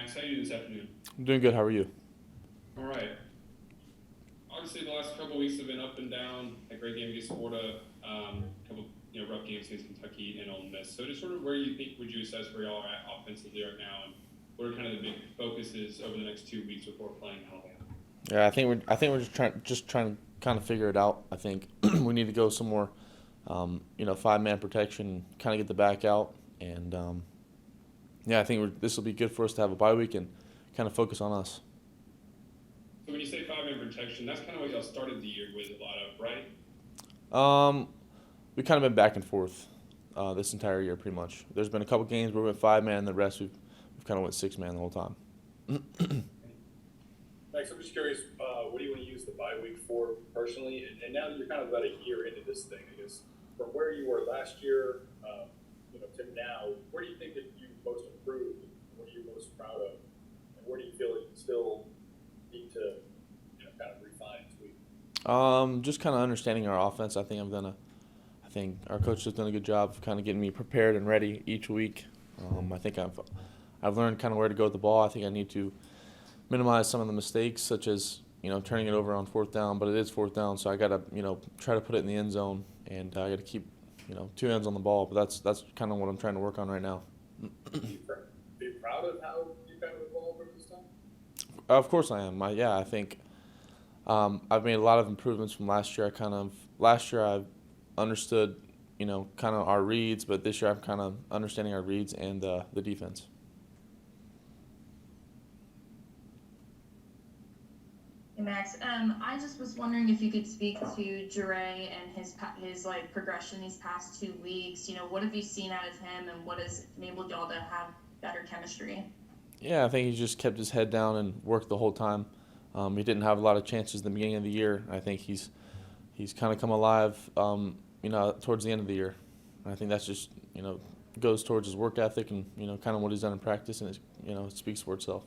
Max. How are you this afternoon? I'm doing good. How are you? All right. Obviously, the last couple of weeks have been up and down. A great game against Florida, couple rough games against Kentucky and Ole Miss. So just sort of where you think would you assess where y'all are at offensively right now, and what are kind of the big focuses over the next 2 weeks before playing Alabama? Yeah, I think we're just trying to kind of figure it out. I think we need to go some more, 5-man protection, kind of get the back out, and yeah, I think this will be good for us to have a bye week and kind of focus on us. So when you say 5-man protection, that's kind of what y'all started the year with a lot of, right? Um, we kind of been back and forth this entire year, pretty much. There's been a couple games where we went 5-man, the rest we've kind of went 6-man the whole time. Max, I'm just curious, what do you want to use the bye week for personally? And now that you're kind of about a year into this thing, I guess, from where you were last year, to now, where do you think that you most improved? What are you most proud of? And where do you feel like you still need to, kind of refine and tweak? Just kind of understanding our offense. I think our coach has done a good job of kind of getting me prepared and ready each week. I think I've learned kind of where to go with the ball. I think I need to minimize some of the mistakes, such as turning it over on fourth down. But it is fourth down, so I got to try to put it in the end zone, and I got to keep 2 hands on the ball. But that's kind of what I'm trying to work on right now. Are you proud of how you kind of evolved over this time? Of course I am. I think I've made a lot of improvements from last year. Last year I understood kind of our reads, but this year I'm kind of understanding our reads and the defense. Hey Max, I just was wondering if you could speak to Jure and his like progression these past 2 weeks. What have you seen out of him, and what has enabled y'all to have better chemistry? Yeah, I think he just kept his head down and worked the whole time. He didn't have a lot of chances at the beginning of the year. I think he's kind of come alive, towards the end of the year. And I think that's just goes towards his work ethic and kind of what he's done in practice, and it speaks for itself.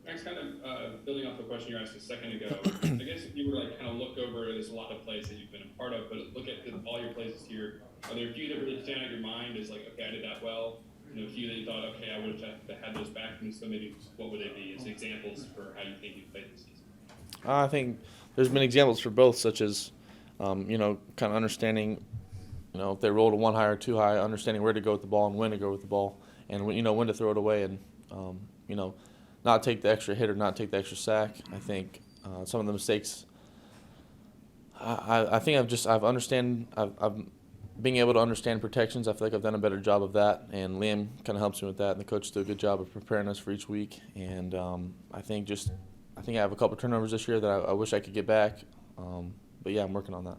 Max, kind of building off the question you asked a second ago, I guess if you were to kind of look over, there's a lot of plays that you've been a part of, but look at all your plays this year. Are there a few that really stand out in your mind as like, okay, I did that well? A few that you thought, okay, I would have had those back, and so maybe what would they be as examples for how you think you played this season? I think there's been examples for both, such as, kind of understanding, if they rolled a 1 high or 2 high, understanding where to go with the ball and when to go with the ball, and when to throw it away, and not take the extra hit or not take the extra sack. I think some of the mistakes. I think I've being able to understand protections. I feel like I've done a better job of that, and Liam kind of helps me with that. And the coach did a good job of preparing us for each week. And I think I have a couple turnovers this year that I wish I could get back. But yeah, I'm working on that.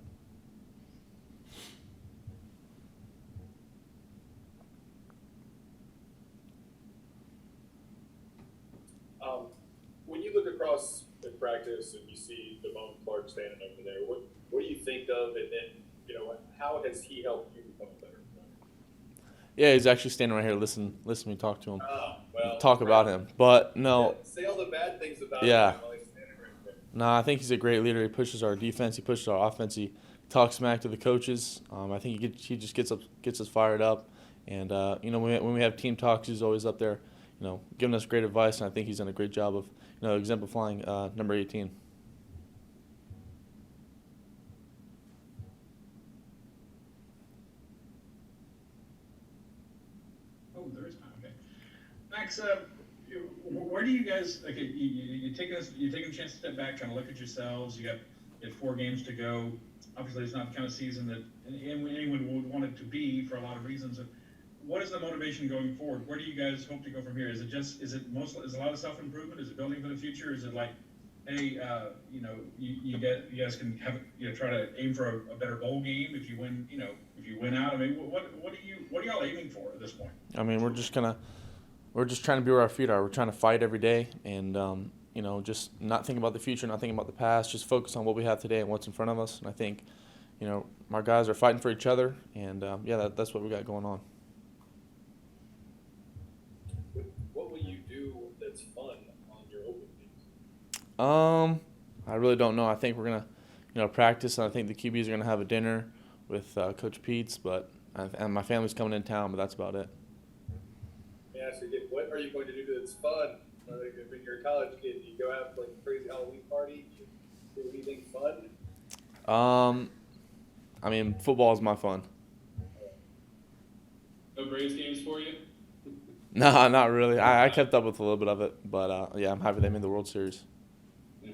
When you look across in practice and you see Devon Clark standing over there, what do you think of? And then, how has he helped you become a better player? Yeah, he's actually standing right here. Listen to me talk to him. Well, talk about him. But no. Yeah, say all the bad things about Yeah. him while he's standing right there. No, I think he's a great leader. He pushes our defense. He pushes our offense. He talks smack to the coaches. I think he just gets us fired up. And when we have team talks, he's always up there, giving us great advice. And I think he's done a great job of exemplifying number 18. Oh, there is time. Okay, Max. Where do you guys like? You taking a chance to step back, kind of look at yourselves. You have 4 games to go. Obviously, it's not the kind of season that anyone would want it to be for a lot of reasons. What is the motivation going forward? Where do you guys hope to go from here? Is it a lot of self-improvement? Is it building for the future? Is it like, hey, you guys can have try to aim for a better bowl game if you win out? I mean, what are y'all aiming for at this point? I mean, we're just trying to be where our feet are. We're trying to fight every day, and just not think about the future, not thinking about the past. Just focus on what we have today and what's in front of us. And I think, our guys are fighting for each other, and that's what we got going on. What will you do that's fun on your open days? I really don't know. I think we're gonna, practice, and I think the QBs are gonna have a dinner with Coach Pete's, and my family's coming in town, but that's about it. ask you again, what are you going to do that's fun? Like when you're a college kid, you go out to like a crazy Halloween party, you do anything fun? I mean, football is my fun. No Braves games for you? No, not really. I kept up with a little bit of it, but yeah, I'm happy they made the World Series. Yeah.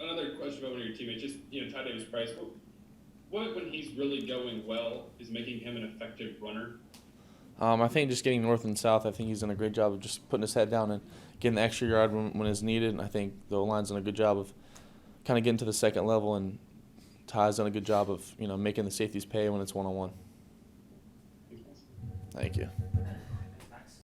Another question about one of your teammates, just Ty Davis Price. What when he's really going well is making him an effective runner? I think just getting north and south, I think he's done a great job of just putting his head down and getting the extra yard when it's needed. And I think the O-line's done a good job of kind of getting to the second level, and Ty's done a good job of making the safeties pay when it's one-on-one. Thank you.